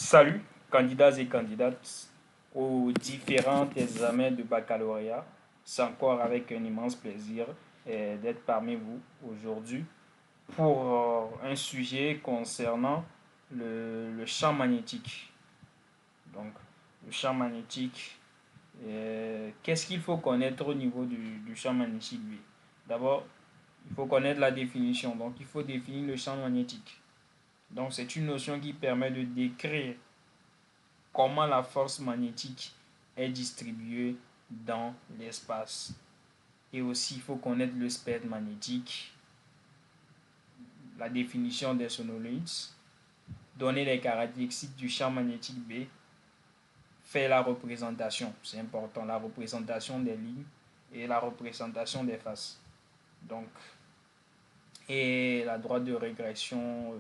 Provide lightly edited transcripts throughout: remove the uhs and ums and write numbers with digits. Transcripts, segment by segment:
Salut, candidats et candidates aux différents examens de baccalauréat. C'est encore avec un immense plaisir d'être parmi vous aujourd'hui pour un sujet concernant le champ magnétique. Donc, le champ magnétique, qu'est-ce qu'il faut connaître au niveau du champ magnétique? D'abord, il faut connaître la définition. Donc, il faut définir le champ magnétique. Donc, c'est une notion qui permet de décrire comment la force magnétique est distribuée dans l'espace. Et aussi, il faut connaître le spectre magnétique, la définition des sononoïdes, donner les caractéristiques du champ magnétique B, faire la représentation, c'est important, la représentation des lignes et la représentation des faces. Donc, et la droite de régression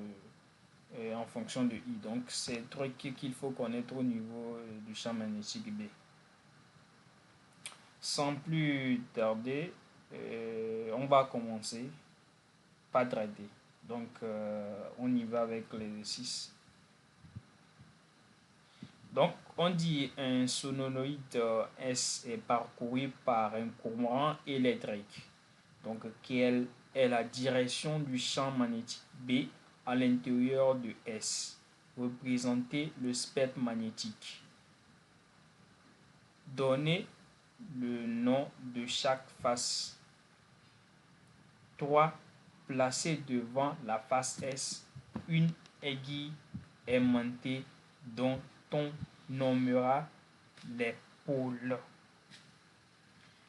en fonction de I. Donc, c'est un truc qu'il faut connaître au niveau du champ magnétique B. Sans plus tarder, on va commencer par traiter. Donc, on y va avec l'exercice. Donc, on dit un sononoïde S est parcouru par un courant électrique. Donc, quelle est la direction du champ magnétique B à l'intérieur de S? Représenter le spectre magnétique. Donnez le nom de chaque face. 3. Placez devant la face S une aiguille aimantée dont on nommera les pôles.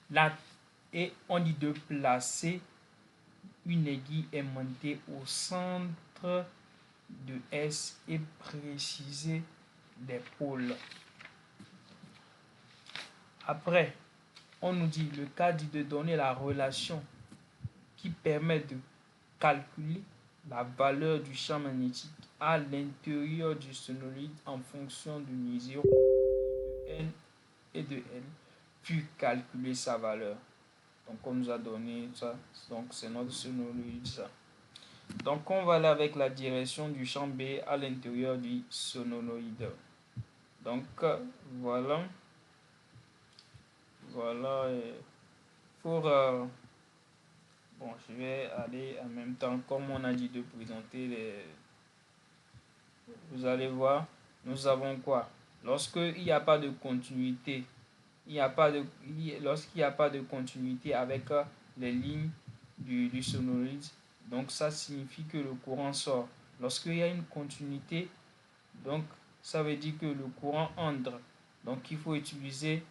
Là, et on dit de placer une aiguille aimantée au centre de S et préciser les pôles. Après, on nous dit le cas dit de donner la relation qui permet de calculer la valeur du champ magnétique à l'intérieur du sononoïde en fonction du nu0, de N et de L, puis calculer sa valeur. Donc on nous a donné ça, donc c'est notre sononoïde ça. Donc on va aller avec la direction du champ B à l'intérieur du sononoïde. Donc voilà pour bon, je vais aller en même temps, comme on a dit, de présenter les. Vous allez voir, nous avons quoi? Lorsqu'il n'y a pas de continuité, lorsqu'il n'y a pas de continuité avec les lignes du sononoïde, donc ça signifie que le courant sort. Lorsqu'il y a une continuité, donc ça veut dire que le courant entre. Donc il faut utiliser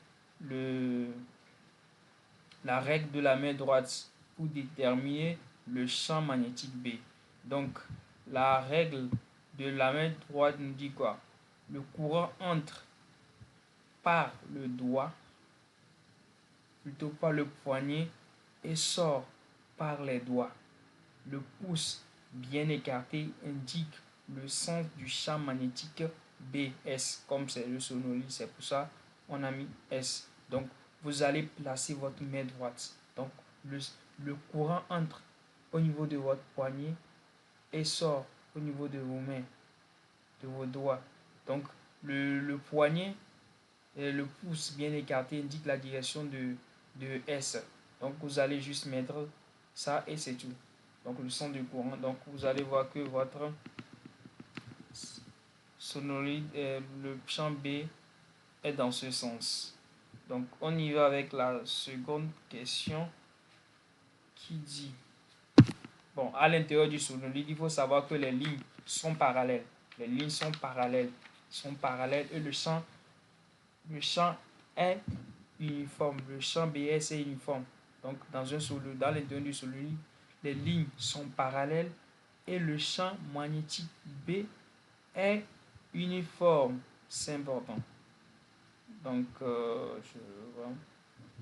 la règle de la main droite pour déterminer le champ magnétique B. Donc, la règle de la main droite nous dit quoi? Le courant entre par le doigt, plutôt par le poignet, et sort par les doigts. Le pouce bien écarté indique le sens du champ magnétique BS. Comme c'est le sononoïde, c'est pour ça on a mis S. Donc, vous allez placer votre main droite. Donc, le courant entre au niveau de votre poignet et sort au niveau de vos mains, de vos doigts. Donc, le poignet et le pouce bien écarté indique la direction de S. Donc, vous allez juste mettre ça et c'est tout. Donc, le sens du courant. Donc, vous allez voir que votre sononoïde, le champ B est dans ce sens. Donc, on y va avec la seconde question qui dit, bon, à l'intérieur du sononoïde, il faut savoir que les lignes sont parallèles. Les lignes sont parallèles et le champ est uniforme. Le champ BS est uniforme. Donc, dans l'intérieur du sononoïde, les lignes sont parallèles et le champ magnétique B est uniforme. C'est important. Donc,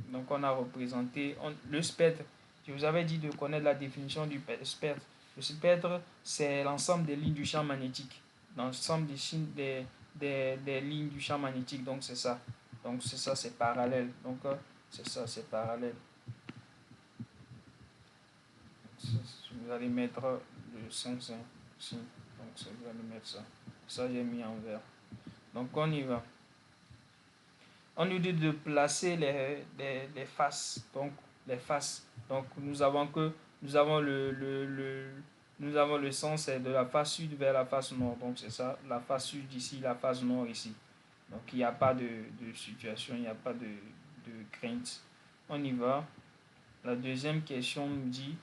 donc on a représenté le spectre. Je vous avais dit de connaître la définition du spectre. Le spectre, c'est l'ensemble des lignes du champ magnétique. L'ensemble des lignes du champ magnétique. Donc, c'est ça. Donc, c'est ça, c'est parallèle. Donc, c'est ça, c'est parallèle. Vous allez mettre le sens ici. Donc, vous allez mettre ça. Ça, j'ai mis en vert. Donc on y va. On nous dit de placer les faces. Donc les faces. Donc nous avons nous avons le sens de la face sud vers la face nord. Donc c'est ça, la face sud ici, la face nord ici. Donc il n'y a pas de situation, il n'y a pas de crainte. On y va. La deuxième question nous dit,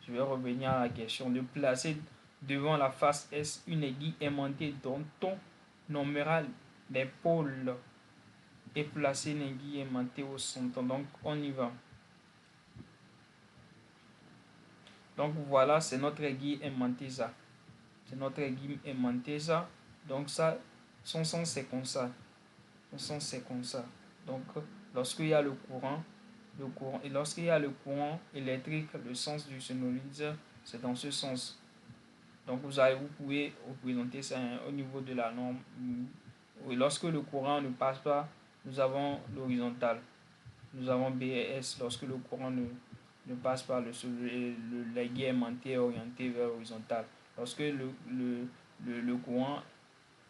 je vais revenir à la question de placer devant la face S une aiguille aimantée dont ton numéral des pôles et placer une aiguille aimantée au centre. Donc on y va. Donc voilà, c'est notre aiguille aimantée ça. C'est notre aiguille aimantée ça. Donc ça, son sens c'est comme ça. Son sens c'est comme ça. Donc lorsqu'il y a le courant et lorsqu'il y a le courant électrique, le sens du sonoriseur, c'est dans ce sens. Donc vous pouvez représenter ça au niveau de la norme. Et lorsque le courant ne passe pas, nous avons l'horizontale. Nous avons B et S. Lorsque le courant ne passe pas, l'aiguille aimantée est orientée vers l'horizontale. Lorsque le courant,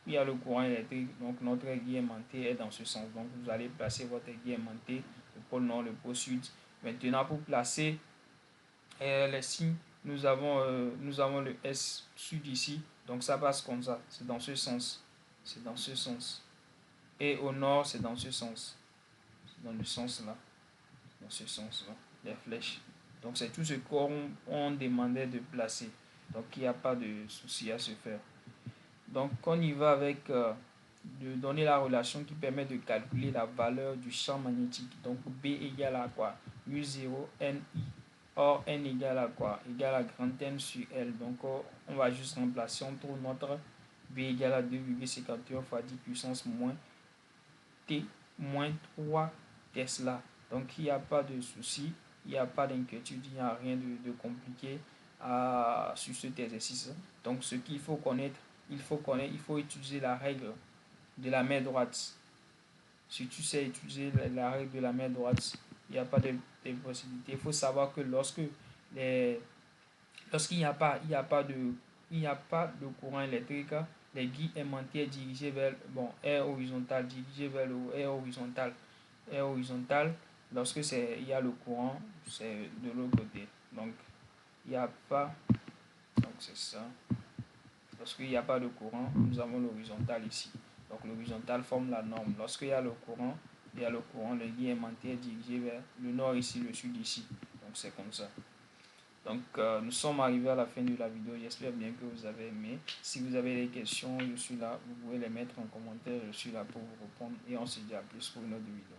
il y a le courant électrique, donc notre aiguille aimantée est dans ce sens. Donc vous allez placer votre aiguille aimantée, le pôle nord, le pôle sud. Maintenant, pour placer les signes, nous avons le S sud ici. Donc ça passe comme ça. C'est dans ce sens. C'est dans ce sens. Et au nord, c'est dans ce sens. C'est dans le sens là. Dans ce sens-là, les flèches. Donc c'est tout ce qu'on demandait de placer. Donc il n'y a pas de souci à se faire. Donc on y va avec de donner la relation qui permet de calculer la valeur du champ magnétique. Donc B égale à quoi? U0 NI. Or N égale à quoi? Égale à grand N sur L. Donc on va juste remplacer. On trouve notre B égale à 2,51 fois 10 puissance moins T moins 3 Tesla. Donc il n'y a pas de souci, il n'y a pas d'inquiétude, il n'y a rien de compliqué sur cet exercice. Donc ce qu'il faut connaître, il faut utiliser la règle de la main droite. Si tu sais utiliser la règle de la main droite, il n'y a pas de possibilité. Il faut savoir que lorsqu'il n'y a pas, il n'y a pas de courant électrique, l'aiguille aimantée est dirigée vers, bon, est horizontale, dirigée vers le haut, est horizontale. Est horizontale. Lorsque il y a le courant, c'est de l'autre côté. Donc, il n'y a pas, donc c'est ça. Lorsqu'il n'y a pas de courant, nous avons l'horizontale ici. Donc, l'horizontale forme la norme. Lorsqu'il y a le courant, l'aiguille aimantée est dirigée vers le nord ici, le sud ici. Donc, c'est comme ça. Donc, nous sommes arrivés à la fin de la vidéo. J'espère bien que vous avez aimé. Si vous avez des questions, je suis là. Vous pouvez les mettre en commentaire. Je suis là pour vous répondre. Et on se dit à plus pour une autre vidéo.